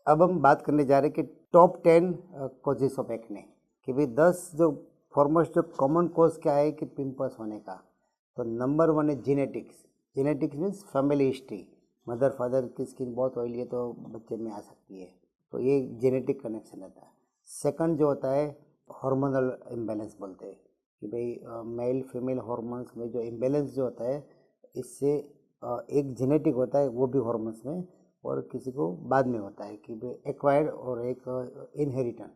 अब हम बात करने जा रहे हैं कि टॉप 10 कॉजेस ऑफ एक्ने, कि भाई 10 जो फॉरमोस्ट जो कॉमन कॉज क्या है कि पिंपल्स होने का। तो नंबर 1 है genetics. Genetics means family history, mother father की स्किन बहुत ऑयली है तो बच्चे में आ सकती है, तो ये जेनेटिक कनेक्शन रहता है। सेकंड जो होता है हार्मोनल इम्बैलेंस बोलते हैं, कि भाई मेल फीमेल हार्मोन्स में जो इम्बैलेंस जो होता है, इससे एक जेनेटिक होता है वो भी हार्मोन्स में, और किसी को बाद में होता है कि भाई एक्वायर्ड और एक इनहेरिटेंट।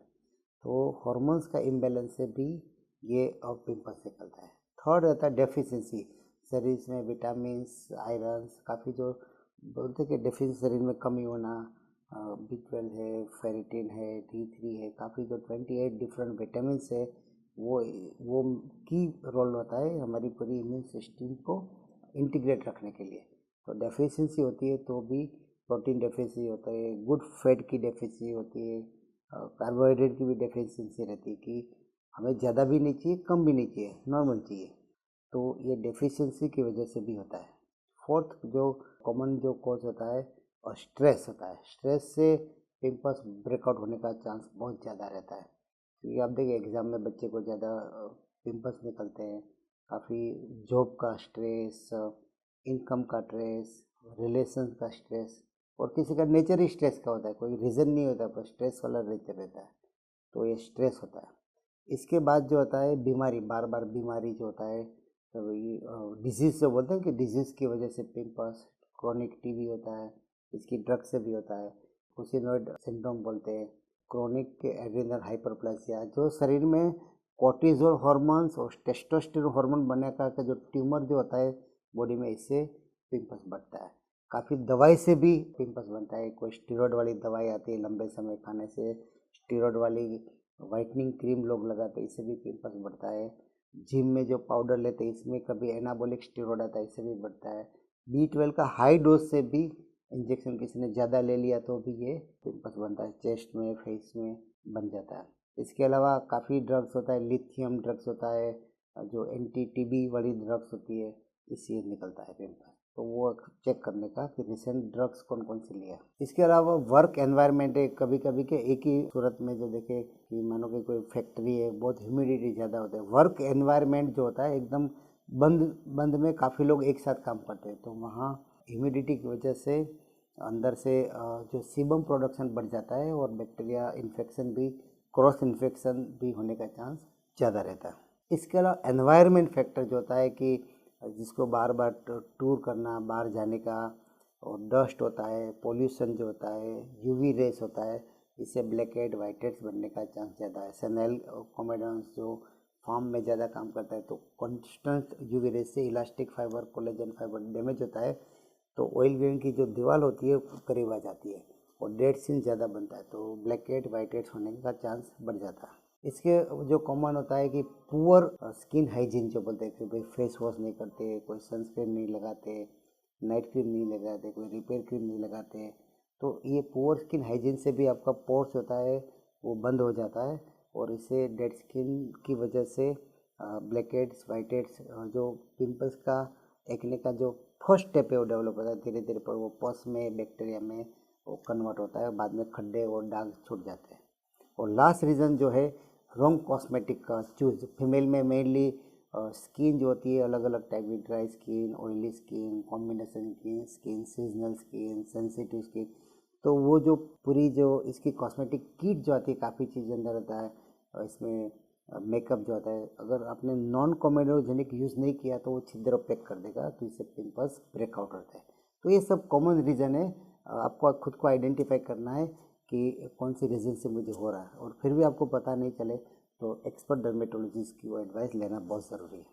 तो हार्मोन्स का इम्बैलेंस से भी ये पिंपल्स निकलता है। थर्ड रहता है डेफिशिएंसी, शरीर में विटामिन्स आयरन्स काफ़ी जो बोलते कि डेफिशिएंसी शरीर में कमी होना, B12 है, फेरिटिन है, D3 है, काफ़ी जो 28 डिफरेंट विटामिन्स है वो की रोल होता है हमारी पूरी इम्यून सिस्टम को इंटीग्रेट रखने के लिए। तो डेफिशिएंसी होती है तो भी प्रोटीन डेफिशिएंसी होता है, गुड फैट की डेफिशिएंसी होती है, कार्बोहाइड्रेट की भी डेफिशिएंसी रहती है कि हमें ज़्यादा भी नहीं चाहिए कम भी नहीं चाहिए, नॉर्मल चाहिए। तो ये डेफिशिएंसी की वजह से भी होता है। फोर्थ जो कॉमन जो कॉज होता है और स्ट्रेस होता है। स्ट्रेस से पिंपल्स ब्रेकआउट होने का चांस बहुत ज़्यादा रहता है, क्योंकि आप देखिए एग्ज़ाम में बच्चे को ज़्यादा पिंपल्स निकलते हैं। काफ़ी जॉब का स्ट्रेस, इनकम का स्ट्रेस, रिलेशन का स्ट्रेस, और किसी का नेचर ही स्ट्रेस का होता है, कोई रीज़न नहीं होता पर स्ट्रेस वाला नेचर रहता है, तो ये स्ट्रेस होता है। इसके बाद जो होता है बीमारी, बार बार बीमारी जो होता है, तो ये डिजीज़ जो बोलते हैं कि डिजीज़ की वजह से पिंपल्स, क्रोनिक टीबी होता है, इसकी ड्रग से भी होता है, फुसिनोइड सिंड्रोम बोलते हैं, क्रोनिक एड्रेनल हाइपरप्लेसिया, जो शरीर में कोर्टिजोल हार्मोन्स और टेस्टोस्टेरोन हार्मोन बनने का जो ट्यूमर जो होता है बॉडी में, इससे पिंपल्स बढ़ता है। काफ़ी दवाई से भी पिंपल्स बनता है, कोई स्टीरॉयड वाली दवाई आती है लंबे समय खाने से, स्टीरॉयड वाली वाइटनिंग क्रीम लोग लगाते हैं, इससे भी पिंपल्स बढ़ता है। जिम में जो पाउडर लेते हैं इसमें कभी एनाबॉलिक स्टीरॉयड आता है, इससे भी बढ़ता है। B12 का हाई डोज से भी इंजेक्शन किसी ने ज़्यादा ले लिया तो भी ये पिंपल्स बनता है, चेस्ट में फेस में बन जाता है। इसके अलावा काफ़ी ड्रग्स होता है, लिथियम ड्रग्स होता है, जो एंटी टीबी वाली ड्रग्स होती है, इससे निकलता है पिंपल। तो वो चेक करने का कि रिसेंट ड्रग्स कौन कौन सी लिया। इसके अलावा वर्क एनवायरनमेंट है, कभी कभी के एक ही सूरत में जो देखे कि मानो कि कोई फैक्ट्री है, बहुत ह्यूमिडिटी ज़्यादा होता है, वर्क एनवायरनमेंट जो होता है एकदम बंद बंद में काफ़ी लोग एक साथ काम करते हैं, तो वहाँ ह्यूमिडिटी की वजह से अंदर से जो सीबम प्रोडक्शन बढ़ जाता है और बैक्टीरिया इन्फेक्शन भी, क्रॉस इन्फेक्शन भी होने का चांस ज़्यादा रहता है। इसके अलावा एनवायरनमेंट फैक्टर जो होता है कि जिसको बार बार टूर करना, बाहर जाने का, और डस्ट होता है, पोल्यूशन जो होता है, यूवी रेस होता है, इससे ब्लैक हेड वाइट हेड्स बनने का चांस ज़्यादा है। सेनेल कॉमेडन्स जो फार्म में ज़्यादा काम करता है तो कॉन्स्टेंट यूवी रेस से elastic fibre, collagen fibre damage होता है, तो ऑयल वेन की जो दीवार होती है करीब आ जाती है और डेड सीन ज़्यादा बनता है, तो ब्लैक हेड वाइट हेड्स होने का चांस बढ़ जाता है। इसके जो कॉमन होता है कि पुअर स्किन हाइजीन जो बोलते हैं कि भाई फेस वॉश नहीं करते, कोई सनस्क्रीन नहीं लगाते, नाइट क्रीम नहीं लगाते, कोई रिपेयर क्रीम नहीं लगाते, तो ये पुअर स्किन हाइजीन से भी आपका पोर्स होता है वो बंद हो जाता है, और इससे डेड स्किन की वजह से ब्लैक हेड्स वाइट हेड्स, जो पिंपल्स का एक्ने का जो फर्स्ट स्टेप है वो डेवलप होता है, धीरे धीरे पर वो पस में बैक्टीरिया में वो कन्वर्ट होता है, बाद में खड्डे और दाग छूट जाते हैं। और लास्ट रीज़न जो है रॉन्ग कॉस्मेटिक का चूज। फीमेल में मेनली स्किन जो होती है अलग अलग टाइप की, dry skin, oily skin, combination skin, seasonal skin, sensitive skin, तो वो जो पूरी जो इसकी कॉस्मेटिक किट जो आती है, काफ़ी चीज़ अंदर रहता है, और इसमें मेकअप जो आता है, अगर आपने नॉन कॉमेडोजेनिक यूज़ नहीं किया तो वो छिद्र पैक कर देगा, तो इससे पिंपल्स ब्रेकआउट होता है। तो ये सब कॉमन रीज़न है, आपको खुद को आइडेंटिफाई करना है कि कौन सी रीज़न से मुझे हो रहा है, और फिर भी आपको पता नहीं चले तो एक्सपर्ट डर्मेटोलॉजिस्ट की वो एडवाइस लेना बहुत ज़रूरी है।